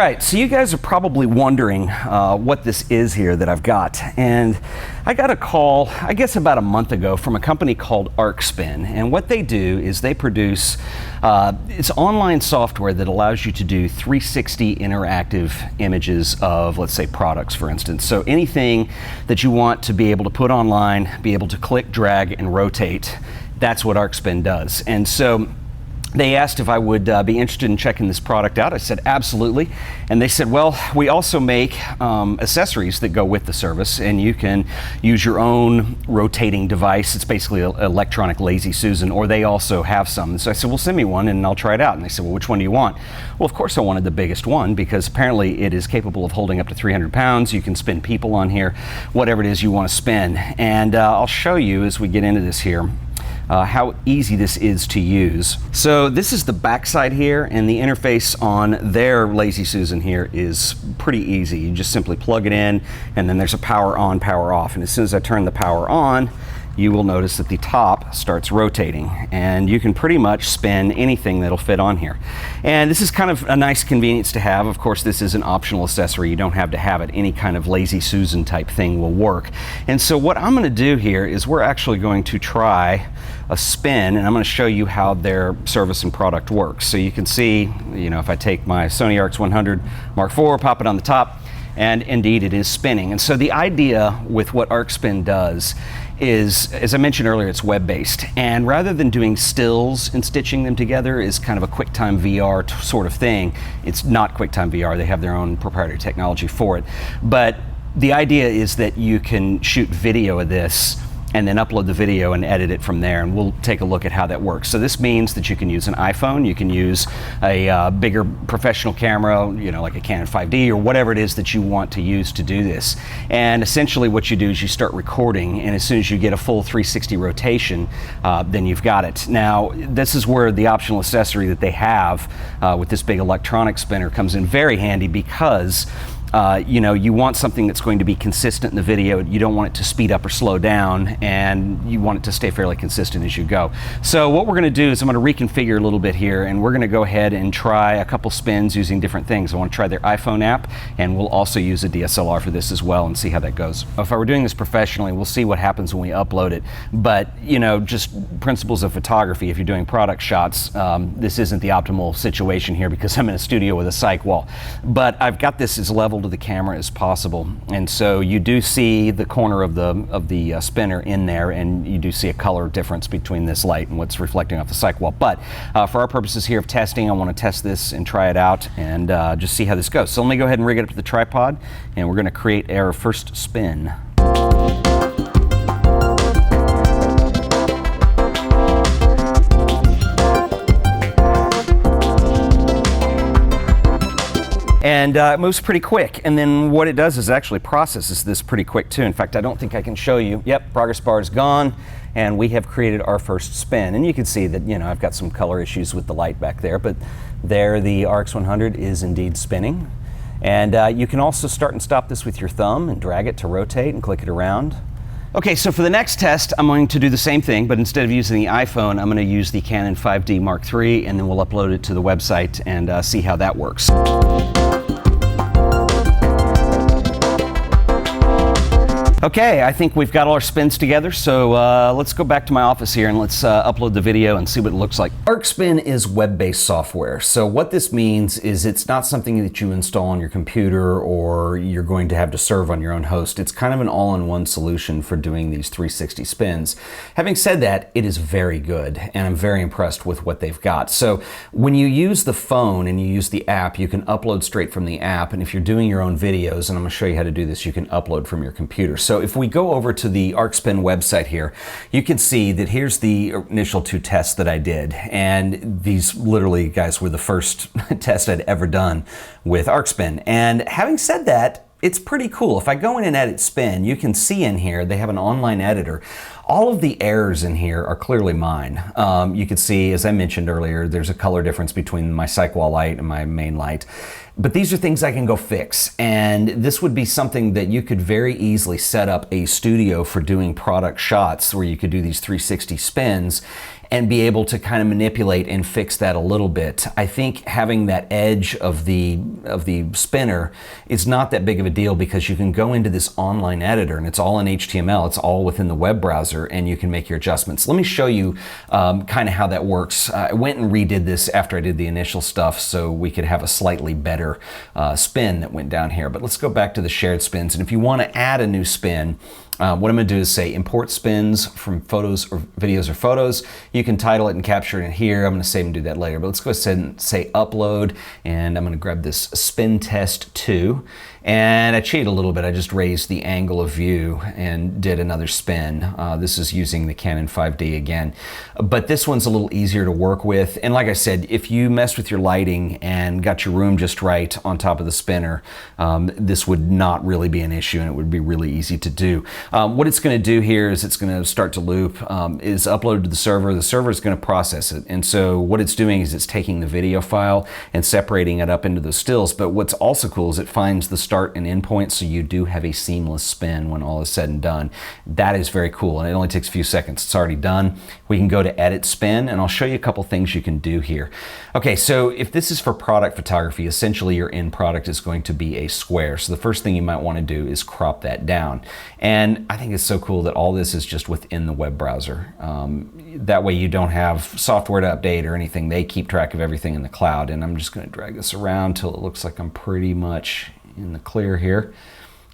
right, so you guys are probably wondering what this is here that I've got. And I got a call, I guess about a month ago, from a company called Arqspin. And what they do is they produce, it's online software that allows you to do 360 interactive images of, let's say, products, for instance. So anything that you want to be able to put online, be able to click, drag, and rotate, that's what Arqspin does. And so they asked if I would be interested in checking this product out. I said absolutely, and they said, well, we also make accessories that go with the service, and you can use your own rotating device. It's basically an electronic Lazy Susan, or they also have some. So I said, well, send me one and I'll try it out. And they said, well, which one do you want? Well, of course I wanted the biggest one, because apparently it is capable of holding up to 300 pounds. You can spin people on here, whatever it is you want to spin. And I'll show you as we get into this here how easy this is to use. So this is the backside here, and the interface on their Lazy Susan here is pretty easy. You just simply plug it in, and then there's a power on, power off. And as soon as I turn the power on, you will notice that the top starts rotating, and you can pretty much spin anything that'll fit on here. And this is kind of a nice convenience to have. Of course, this is an optional accessory. You don't have to have it. Any kind of Lazy Susan type thing will work. And so what I'm going to do here is we're actually going to try a spin, and I'm going to show you how their service and product works. So you can see, you know, if I take my Sony Arx100 Mark IV, pop it on the top, and indeed it is spinning. And so the idea with what Arqspin does is, as I mentioned earlier, it's web-based, and rather than doing stills and stitching them together is kind of a QuickTime VR sort of thing. It's not QuickTime VR, they have their own proprietary technology for it, but the idea is that you can shoot video of this and then upload the video and edit it from there, and we'll take a look at how that works. So this means that you can use an iPhone, you can use a bigger professional camera, you know, like a Canon 5D or whatever it is that you want to use to do this. And essentially what you do is you start recording, and as soon as you get a full 360 rotation, then you've got it. Now, this is where the optional accessory that they have with this big electronic spinner comes in very handy, because you know, you want something that's going to be consistent in the video. You don't want it to speed up or slow down, and you want it to stay fairly consistent as you go. So what we're going to do is I'm going to reconfigure a little bit here, and we're going to go ahead and try a couple spins using different things. I want to try their iPhone app, and we'll also use a DSLR for this as well and see how that goes. If I were doing this professionally, we'll see what happens when we upload it. But, you know, just principles of photography, if you're doing product shots, this isn't the optimal situation here because I'm in a studio with a cyc wall. But I've got this as level to the camera as possible, and so you do see the corner of the spinner in there, and you do see a color difference between this light and what's reflecting off the cyc wall. But for our purposes here of testing, I want to test this and try it out and just see how this goes. So let me go ahead and rig it up to the tripod, and we're going to create our first spin. And it moves pretty quick, and then what it does is actually processes this pretty quick too. In fact, I don't think I can show you. Yep, progress bar is gone, and we have created our first spin. And you can see that, you know, I've got some color issues with the light back there, but there the Arx100 is indeed spinning. And you can also start and stop this with your thumb and drag it to rotate and click it around. Okay, so for the next test, I'm going to do the same thing, but instead of using the iPhone, I'm going to use the Canon 5D Mark III, and then we'll upload it to the website and see how that works. Okay, I think we've got all our spins together, so let's go back to my office here and let's upload the video and see what it looks like. Arqspin is web-based software, so what this means is it's not something that you install on your computer or you're going to have to serve on your own host. It's kind of an all-in-one solution for doing these 360 spins. Having said that, it is very good, and I'm very impressed with what they've got. So when you use the phone and you use the app, you can upload straight from the app, and if you're doing your own videos, and I'm going to show you how to do this, you can upload from your computer. So if we go over to the Arqspin website here, you can see that here's the initial two tests that I did. And these literally, guys, were the first test I'd ever done with Arqspin. And having said that, it's pretty cool. If I go in and edit spin, you can see in here they have an online editor. All of the errors in here are clearly mine. You can see, as I mentioned earlier, there's a color difference between my cyc wall light and my main light. But these are things I can go fix, and this would be something that you could very easily set up a studio for doing product shots where you could do these 360 spins and be able to kind of manipulate and fix that a little bit. I think having that edge of the spinner is not that big of a deal because you can go into this online editor and it's all in HTML, it's all within the web browser, and you can make your adjustments. Let me show you kind of how that works. I went and redid this after I did the initial stuff so we could have a slightly better spin that went down here. But let's go back to the shared spins, and if you want to add a new spin, what I'm going to do is say import spins from photos or videos or photos. You can title it and capture it in here. I'm going to save and do that later, but let's go ahead and say upload, and I'm going to grab this spin test 2. And I cheated a little bit. I just raised the angle of view and did another spin. This is using the Canon 5D again. But this one's a little easier to work with. And like I said, if you messed with your lighting and got your room just right on top of the spinner, this would not really be an issue and it would be really easy to do. What it's going to do here is it's going to start to loop, is upload to the server. The server is going to process it. And so what it's doing is it's taking the video file and separating it up into those stills. But what's also cool is it finds the start and end point, so you do have a seamless spin when all is said and done. That is very cool, and it only takes a few seconds. It's already done. We can go to edit spin, and I'll show you a couple things you can do here. Okay, so if this is for product photography, essentially your end product is going to be a square. So the first thing you might want to do is crop that down. And I think it's so cool that all this is just within the web browser. That way you don't have software to update or anything. They keep track of everything in the cloud, and I'm just going to drag this around till it looks like I'm pretty much in the clear here.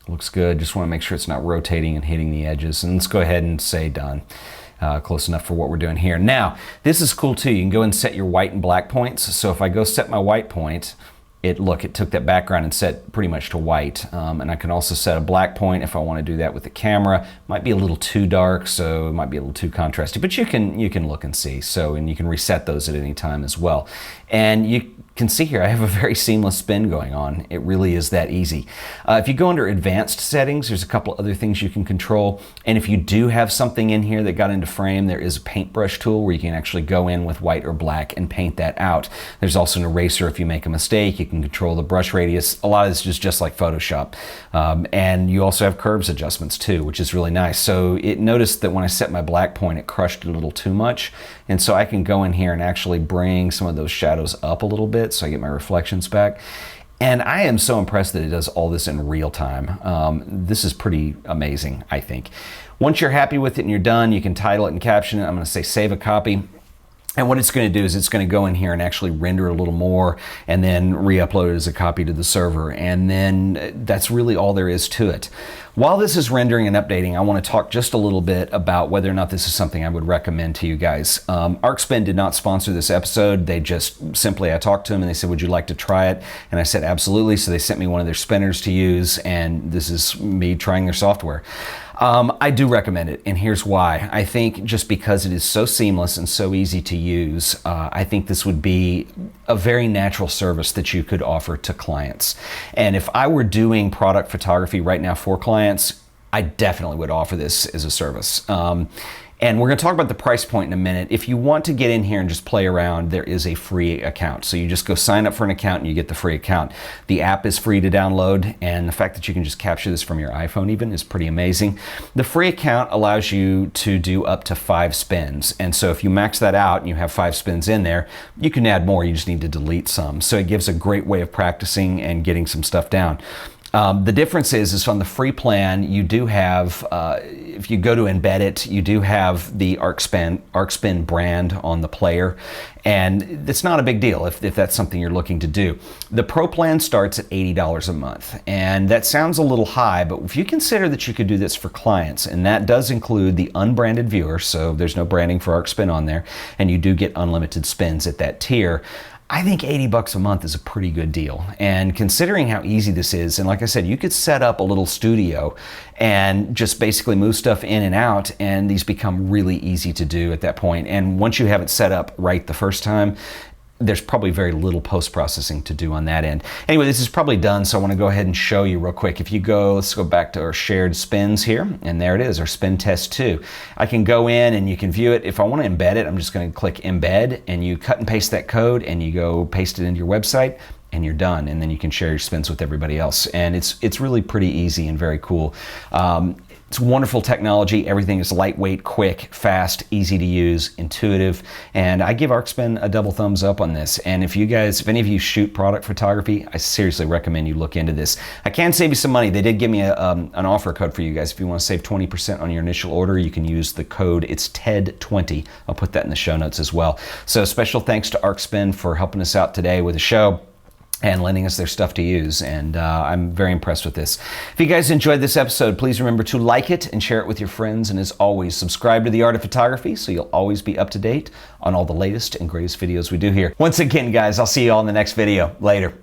Looks good. Just want to make sure it's not rotating and hitting the edges. And let's go ahead and say done. Close enough for what we're doing here. Now, this is cool too. You can go and set your white and black points. So if I go set my white point, it took that background and set pretty much to white. And I can also set a black point if I want to do that with the camera. Might be a little too dark, so it might be a little too contrasty, but you can look and see. So, and you can reset those at any time as well. And you can see here I have a very seamless spin going on. It really is that easy. If you go under advanced settings, there's a couple other things you can control. And if you do have something in here that got into frame, there is a paintbrush tool where you can actually go in with white or black and paint that out. There's also an eraser if you make a mistake. You can control the brush radius. A lot of this is just like Photoshop. And you also have curves adjustments too, which is really nice. So it noticed that when I set my black point, it crushed it a little too much. And so I can go in here and actually bring some of those shadows up a little bit so I get my reflections back. And I am so impressed that it does all this in real time. This is pretty amazing, I think. Once you're happy with it and you're done, you can title it and caption it. I'm going to say save a copy. And what it's going to do is it's going to go in here and actually render a little more and then re-upload it as a copy to the server. And then that's really all there is to it. While this is rendering and updating, I want to talk just a little bit about whether or not this is something I would recommend to you guys. Arqspin did not sponsor this episode. They just simply, I talked to them and they said, would you like to try it? And I said, absolutely. So they sent me one of their spinners to use, and this is me trying their software. I do recommend it, and here's why. I think just because it is so seamless and so easy to use, I think this would be a very natural service that you could offer to clients. And if I were doing product photography right now for clients, I definitely would offer this as a service. And we're going to talk about the price point in a minute. If you want to get in here and just play around, there is a free account. So you just go sign up for an account and you get the free account. The app is free to download, and the fact that you can just capture this from your iPhone even is pretty amazing. The free account allows you to do up to 5 spins. And so if you max that out and you have 5 spins in there, you can add more. You just need to delete some. So it gives a great way of practicing and getting some stuff down. The difference is on the free plan, you do have, if you go to embed it, you do have the Arqspin brand on the player, and it's not a big deal if that's something you're looking to do. The pro plan starts at $80 a month, and that sounds a little high, but if you consider that you could do this for clients, and that does include the unbranded viewer, so there's no branding for Arqspin on there, and you do get unlimited spins at that tier, I think $80 a month is a pretty good deal. And considering how easy this is, and like I said, you could set up a little studio and just basically move stuff in and out, and these become really easy to do at that point. And once you have it set up right the first time, there's probably very little post-processing to do on that end. Anyway, this is probably done, so I want to go ahead and show you real quick. If you go, let's go back to our shared spins here, and there it is, our spin test 2. I can go in and you can view it. If I want to embed it, I'm just going to click embed, and you cut and paste that code, and you go paste it into your website, and you're done, and then you can share your spins with everybody else. And it's really pretty easy and very cool. It's wonderful technology. Everything is lightweight, quick, fast, easy to use, intuitive, and I give Arqspin a double thumbs up on this. And if any of you shoot product photography, I seriously recommend you look into this. I can save you some money. They did give me an offer code for you guys. If you want to save 20% on your initial order, you can use the code. It's TED20. I'll put that in the show notes as well. So special thanks to Arqspin for helping us out today with the show and lending us their stuff to use, and I'm very impressed with this. If you guys enjoyed this episode, please remember to like it and share it with your friends, and as always, subscribe to The Art of Photography so you'll always be up to date on all the latest and greatest videos we do here. Once again, guys, I'll see you all in the next video. Later.